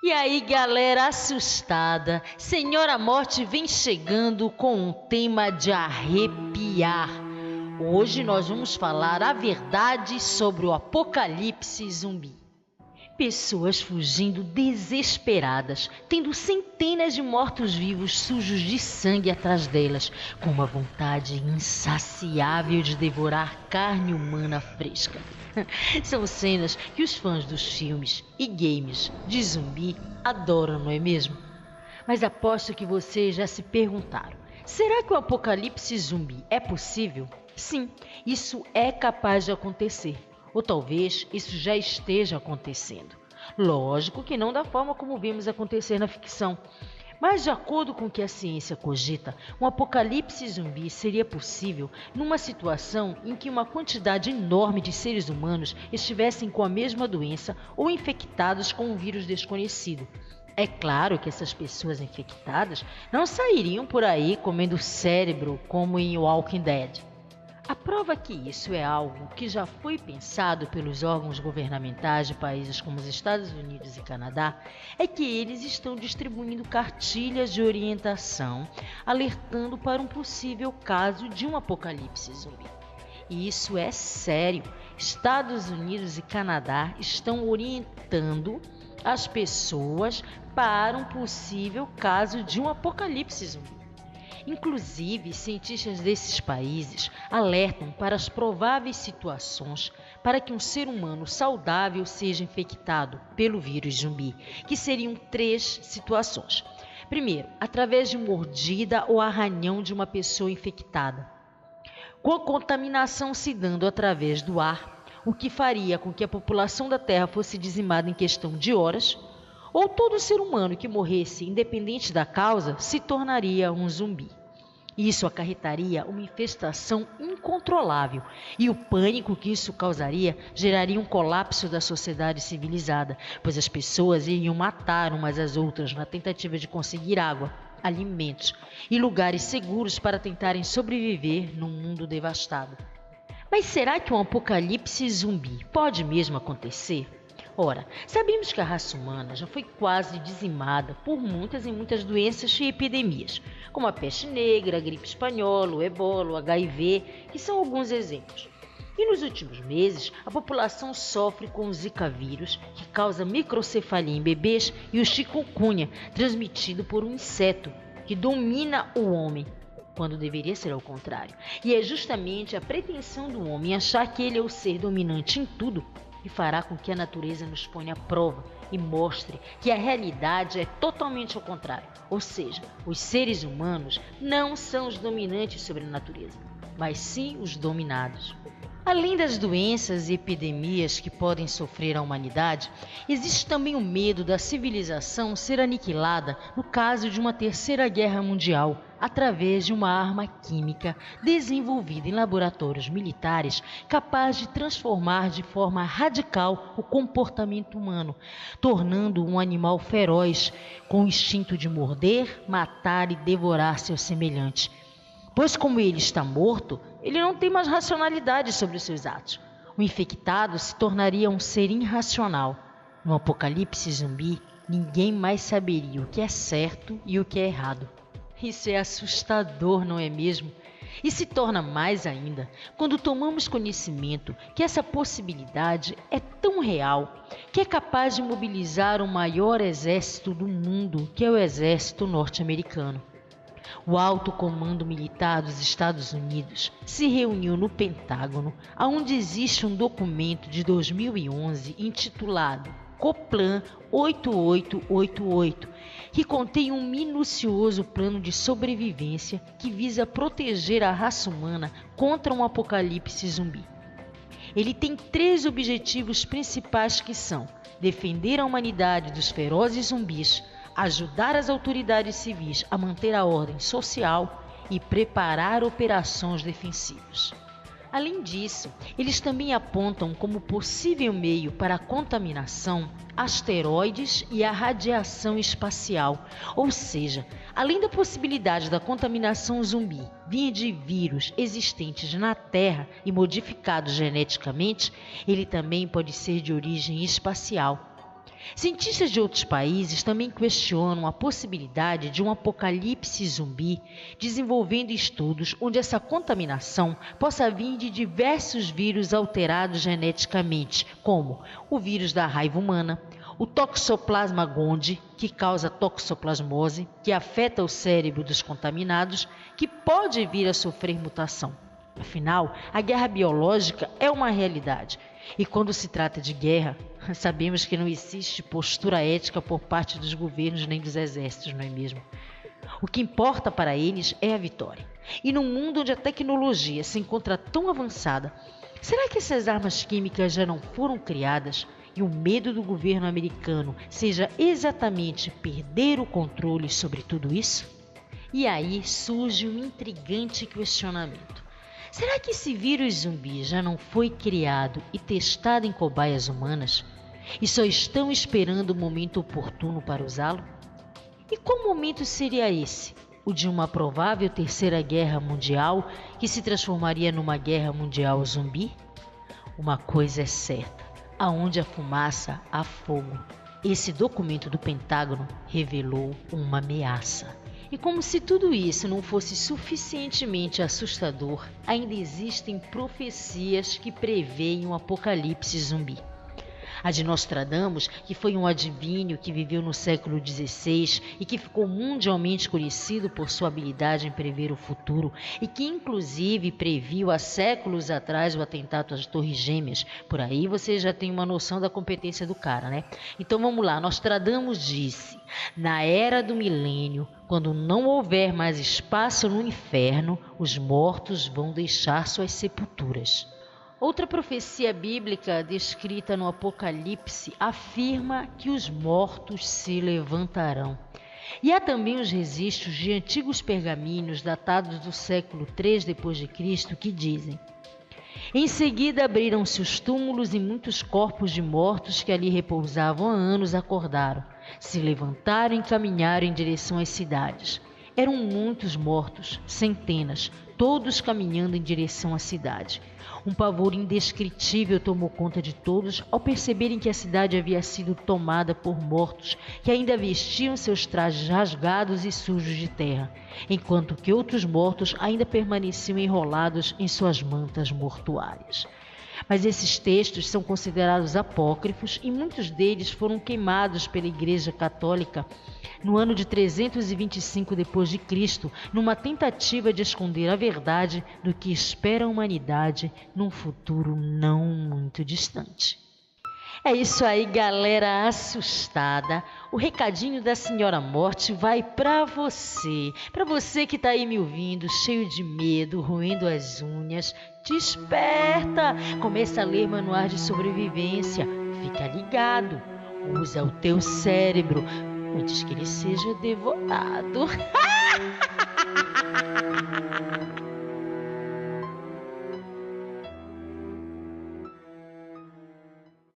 E aí, galera assustada, Senhora Morte vem chegando com um tema de arrepiar. Hoje nós vamos falar a verdade sobre o apocalipse zumbi. Pessoas fugindo desesperadas, tendo centenas de mortos-vivos sujos de sangue atrás delas, com uma vontade insaciável de devorar carne humana fresca. São cenas que os fãs dos filmes e games de zumbi adoram, não é mesmo? Mas aposto que vocês já se perguntaram: será que o apocalipse zumbi é possível? Sim, isso é capaz de acontecer. Ou talvez isso já esteja acontecendo. Lógico que não da forma como vimos acontecer na ficção. Mas de acordo com o que a ciência cogita, um apocalipse zumbi seria possível numa situação em que uma quantidade enorme de seres humanos estivessem com a mesma doença ou infectados com um vírus desconhecido. É claro que essas pessoas infectadas não sairiam por aí comendo cérebro como em Walking Dead. A prova que isso é algo que já foi pensado pelos órgãos governamentais de países como os Estados Unidos e Canadá é que eles estão distribuindo cartilhas de orientação, alertando para um possível caso de um apocalipse zumbi. E isso é sério. Estados Unidos e Canadá estão orientando as pessoas para um possível caso de um apocalipse zumbi. Inclusive, cientistas desses países alertam para as prováveis situações para que um ser humano saudável seja infectado pelo vírus zumbi, que seriam 3 situações. Primeiro, através de mordida ou arranhão de uma pessoa infectada, com a contaminação se dando através do ar, o que faria com que a população da Terra fosse dizimada em questão de horas, ou todo ser humano que morresse, independente da causa, se tornaria um zumbi. Isso acarretaria uma infestação incontrolável e o pânico que isso causaria geraria um colapso da sociedade civilizada, pois as pessoas iriam matar umas às outras na tentativa de conseguir água, alimentos e lugares seguros para tentarem sobreviver num mundo devastado. Mas será que um apocalipse zumbi pode mesmo acontecer? Ora, sabemos que a raça humana já foi quase dizimada por muitas e muitas doenças e epidemias, como a peste negra, a gripe espanhola, o ebola, o HIV, que são alguns exemplos. E nos últimos meses, a população sofre com o Zika vírus, que causa microcefalia em bebês, e o chikungunya, transmitido por um inseto, que domina o homem, quando deveria ser ao contrário. E é justamente a pretensão do homem achar que ele é o ser dominante em tudo que fará com que a natureza nos ponha à prova e mostre que a realidade é totalmente ao contrário. Ou seja, os seres humanos não são os dominantes sobre a natureza, mas sim os dominados. Além das doenças e epidemias que podem sofrer a humanidade, existe também o medo da civilização ser aniquilada no caso de uma terceira guerra mundial, através de uma arma química desenvolvida em laboratórios militares capaz de transformar de forma radical o comportamento humano, tornando um animal feroz com o instinto de morder, matar e devorar seu semelhante. Pois como ele está morto, ele não tem mais racionalidade sobre os seus atos. O infectado se tornaria um ser irracional. No apocalipse zumbi, ninguém mais saberia o que é certo e o que é errado. Isso é assustador, não é mesmo? E se torna mais ainda quando tomamos conhecimento que essa possibilidade é tão real que é capaz de mobilizar o maior exército do mundo, que é o exército norte-americano. O alto comando militar dos Estados Unidos se reuniu no Pentágono, onde existe um documento de 2011 intitulado COPLAN 8888, que contém um minucioso plano de sobrevivência que visa proteger a raça humana contra um apocalipse zumbi. Ele tem 3 objetivos principais que são: defender a humanidade dos ferozes zumbis, ajudar as autoridades civis a manter a ordem social e preparar operações defensivas. Além disso, eles também apontam como possível meio para a contaminação asteroides e a radiação espacial, ou seja, além da possibilidade da contaminação zumbi vinha de vírus existentes na Terra e modificados geneticamente, ele também pode ser de origem espacial. Cientistas de outros países também questionam a possibilidade de um apocalipse zumbi, desenvolvendo estudos onde essa contaminação possa vir de diversos vírus alterados geneticamente, como o vírus da raiva humana, o Toxoplasma gondii, que causa toxoplasmose, que afeta o cérebro dos contaminados, que pode vir a sofrer mutação. Afinal, a guerra biológica é uma realidade. E quando se trata de guerra, sabemos que não existe postura ética por parte dos governos nem dos exércitos, não é mesmo? O que importa para eles é a vitória. E num mundo onde a tecnologia se encontra tão avançada, será que essas armas químicas já não foram criadas e o medo do governo americano seja exatamente perder o controle sobre tudo isso? E aí surge um intrigante questionamento. Será que esse vírus zumbi já não foi criado e testado em cobaias humanas e só estão esperando o momento oportuno para usá-lo? E qual momento seria esse? O de uma provável terceira guerra mundial que se transformaria numa guerra mundial zumbi? Uma coisa é certa, aonde há fumaça, há fogo. Esse documento do Pentágono revelou uma ameaça. E como se tudo isso não fosse suficientemente assustador, ainda existem profecias que preveem um apocalipse zumbi. A de Nostradamus, que foi um adivinho que viveu no século XVI e que ficou mundialmente conhecido por sua habilidade em prever o futuro e que inclusive previu há séculos atrás o atentado às Torres Gêmeas. Por aí você já tem uma noção da competência do cara, né? Então vamos lá, Nostradamus disse: na era do milênio, quando não houver mais espaço no inferno, os mortos vão deixar suas sepulturas. Outra profecia bíblica descrita no Apocalipse afirma que os mortos se levantarão. E há também os registros de antigos pergaminhos datados do século III d.C. que dizem: em seguida abriram-se os túmulos e muitos corpos de mortos que ali repousavam há anos acordaram, se levantaram e caminharam em direção às cidades. Eram muitos mortos, centenas, todos caminhando em direção à cidade. Um pavor indescritível tomou conta de todos ao perceberem que a cidade havia sido tomada por mortos que ainda vestiam seus trajes rasgados e sujos de terra, enquanto que outros mortos ainda permaneciam enrolados em suas mantas mortuárias. Mas esses textos são considerados apócrifos e muitos deles foram queimados pela Igreja Católica no ano de 325 d.C., numa tentativa de esconder a verdade do que espera a humanidade num futuro não muito distante. É isso aí, galera assustada. O recadinho da Senhora Morte vai para você que está aí me ouvindo, cheio de medo, roendo as unhas. Desperta! Começa a ler manuais de sobrevivência. Fica ligado. Usa o teu cérebro antes que ele seja devorado.